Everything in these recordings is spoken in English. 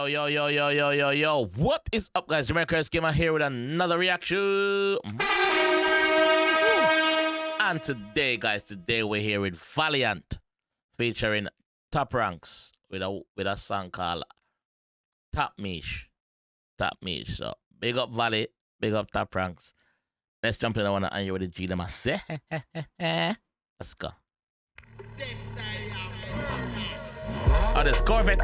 Yo. What is up, guys? JAMAICA'S came out here with another reaction. And today, guys, we're here with Valiant featuring TopRanks with a song called Meech. So big up Valley, big up TopRanks. Let's jump in. I wanna and you with the G them I say. Let's go. Oh, this Corvette.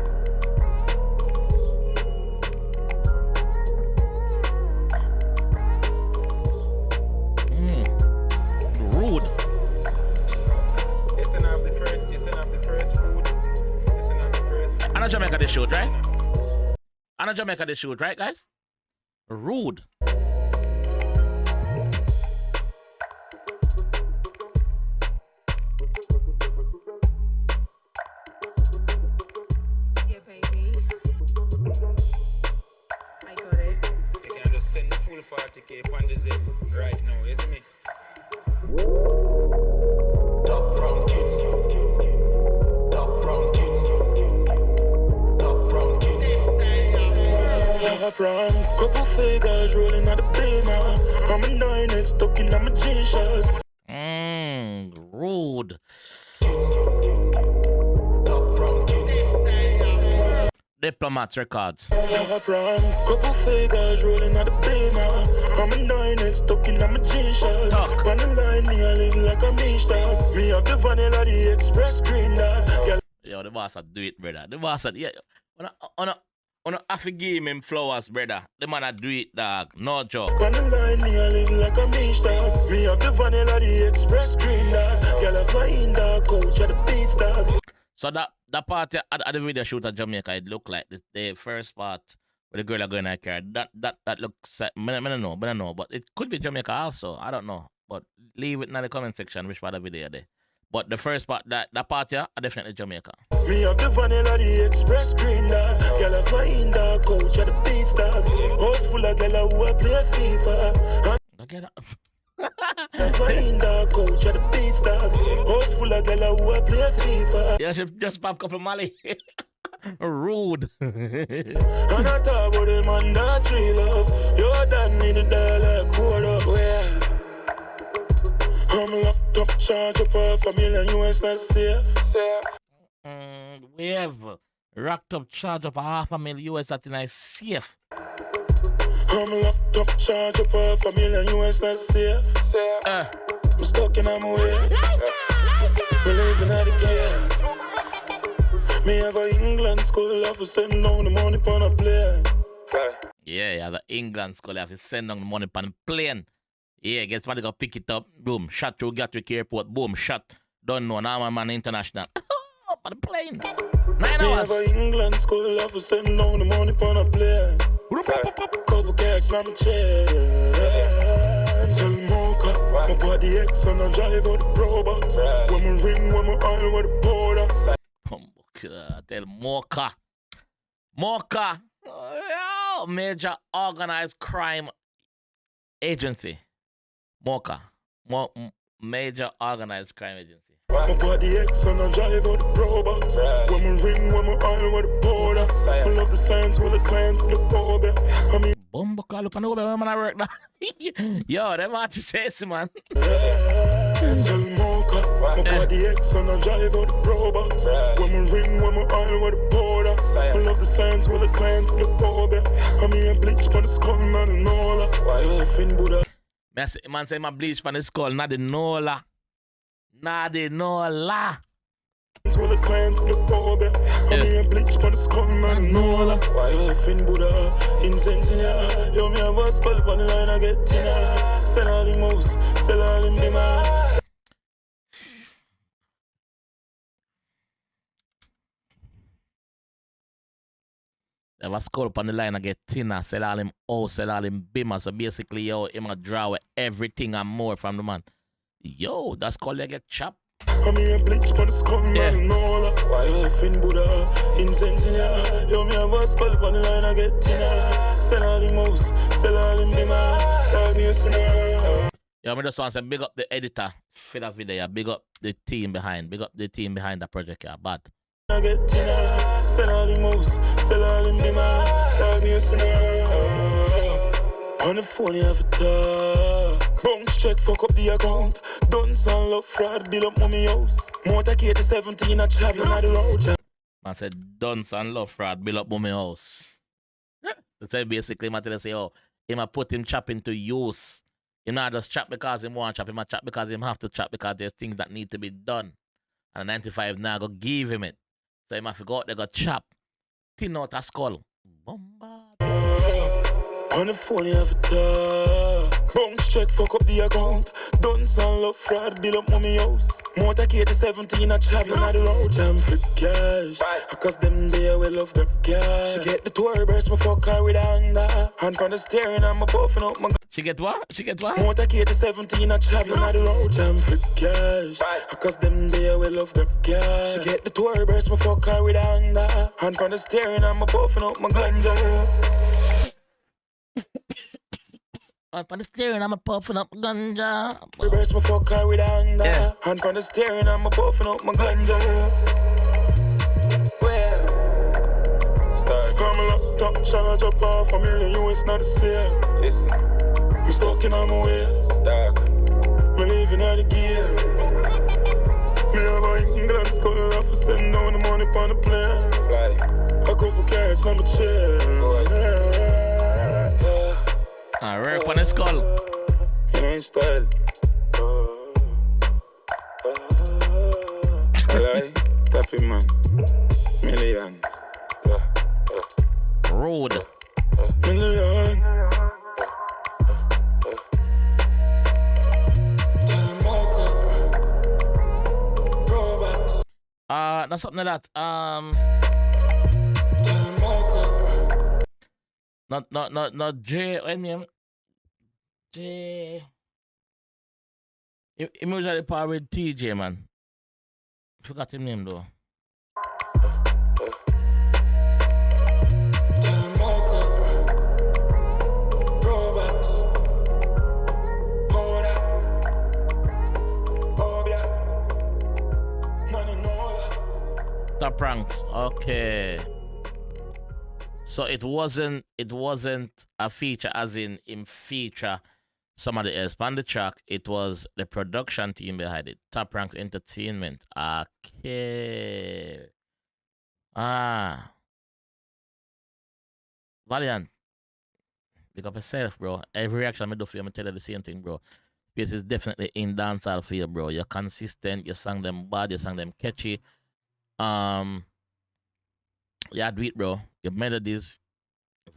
Rude. It's enough the first food. I know Jamaica they shoot, right? I know Jamaica they shoot, right, guys? Rude. Yeah, baby. I got it. You can just send the full 40k on the zip right now, isn't it? TopRanks, couple figures rolling out the beamer. I'm a 9X stuck in my G-shots. Rude. Diplomats Records. TopRanks, couple figures rolling out the beamer. I'm a 9X stuck in my G-shots. On the line, me I live like a Meech dog. Me have the vanilla, the express green dog. Yo, the boss do it, brother. The boss yeah. On a have to give him flowers, brother. The man a do it, dog. No joke. On the line, me I live like a Meech dog. Me have the vanilla, the express green dog. Girl have my in-dog coach at the beats dog. So that part at the video shoot at Jamaica, it looked like the first part where the girl are going in her car. That looks I don't know, but it could be Jamaica also. I don't know. But leave it in the comment section which part of the video there. But the first part, that part here, are definitely Jamaica. Me have the vanilla, the express green dog. Girl have my in-dog coach at the beats dog. House full of girl who a play FIFA. Okay, Have my in-dog coach at the beats dog. House full of girl who a play FIFA. yeah, she just pop couple Mali. Rude. And I talk about them on that tree love. You're done need the dialogue code up. Where? I'm locked up, charge up for $1,000,000 not safe. We have racked up charge up $500,000 that in a safe. I'm locked up, charge up for $1,000,000 not safe. I'm stuck in my way. We're living at the game. Me have a England school, have to send down the money on a plane. Yeah, the England school have to send down the money on the plane. Yeah, guess what? They go pick it up. Boom, shot through Gatwick Airport. Boom, shot. Don't know. Now I'm an international. On the plane. 9 hours. Me have a England school, have to send down the money on a plane. Couple cats on my chair. Tell Mocha, my body X and I drive out the Pro Box. When we ring, when we oil with the border. Tell Mocha. Major organized crime agency. Mocha. Major organized crime agency. My body X and I drive out the Pro Box. When we ring, when we oil with the border. I love the signs with the client with the phobia. I mean, Bumbuckle up and over when I work now. Yo, them artists says, man. tell Mocha, my body X and I drive out the Pro Box. When we ring, when we oil with the border. I love the signs with the client with the phobia. I mean, I bleach for the skull, not the Nola. Why you laughing, Buddha? Man say my bleach for the skull, not the Nola. Not the Nola. With the client with the phobia. I mean, I bleach for the skull, not the Nola. Why you laughing, Buddha? Incense in your eye. Yo, me have a skull on the line, I get thinner. Sell all the mouse, sell all the dimmer. Have a skull up on the line and get thinner, sell all him house, sell all him bimmer. So basically, yo, him a draw everything and more from the man. Yo, that skull you get chopped. I mean, bleach for the skull, not the Nola. Why you laughing, Buddha? Incense in your eye. Yo, me have a skull on the line, I get thinner. Sell all the mouse, sell all the dimmer. Like me a sinner. Yo, I just want to say big up the editor for that video. Big up the team behind. Big up the team behind the project. Yeah, bad. I get thinner. Sell all the mouse, sell all the demand. Like me a sinner. On the phone you have a talk. Bounce check, fuck up the account. Done some love fraud, build up mommy house. Motor 𝐑𝐂𝐂𝐓 a traveling on the road. I said, done some love fraud, build up mommy house. So basically, I say, oh, he might put him chop into use. He not just chop because he want chop, he might chop because he have to chop because there's things that need to be done. And 95 now go give him it. So he might forgot they got chop. Thin out a skull. Bombard. On the phone you have a talk. Bounce check, fuck up the account. Done some love fraud, build up mommy house. Motor 𝐑𝐂𝐂𝐓 a traveling on the road. Jam for cash, because them there we love them cash. She get the tour burst, my fuck her with anger. Hand on the steering, I'm a puffing up my. She get what? She get what? Motor 𝐑𝐂𝐂𝐓 a traveling on the road. Jam for cash, because them there we love them cash. She get the tour burst, my fuck her with anger. Hand on the steering, I'm a puffing up my ganja. Up on the steering, I'm a puffing up ganja. Reverse my fuck car with anger. Yeah. Hand on the steering, I'm a puffing up my ganja. Well, start. Got my laptop, charge up $500,000, US not the same. Listen, I'm stuck in on my ways. Dark. Me living out the gear. Me have a England skull off, send down the money on the plane. Fly. I go for carrots on my chair. Work on the skull. You know in style. I like Taffy man. Million. Road. Million. That's something like that. Not J. What name? J. Him usually part with TJ, man. Forgot his name though. TopRanks. Okay. So it wasn't a feature as in him feature somebody else on the track. It was the production team behind it. TopRanks Entertainment. Okay. Valiant. Pick up yourself, bro. Every reaction I do for you, I'm tell you the same thing, bro. Space is definitely in dancehall for you, bro. You're consistent, you sang them bad, you sang them catchy. Yeah, do it, bro. Your melodies,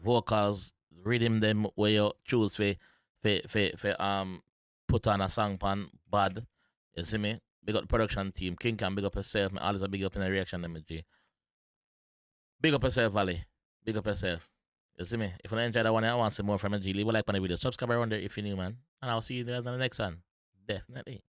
vocals, rhythm them where you choose for put on a song pan bad. You see me? Big up the production team. King can big up yourself. Me always a big up in the reaction them G. Big up yourself, Valley. Big up yourself. You see me? If you enjoy that one, I want to see more from a G. Leave a like on the video. Subscribe around there if you're new, man. And I'll see you guys on the next one. Definitely.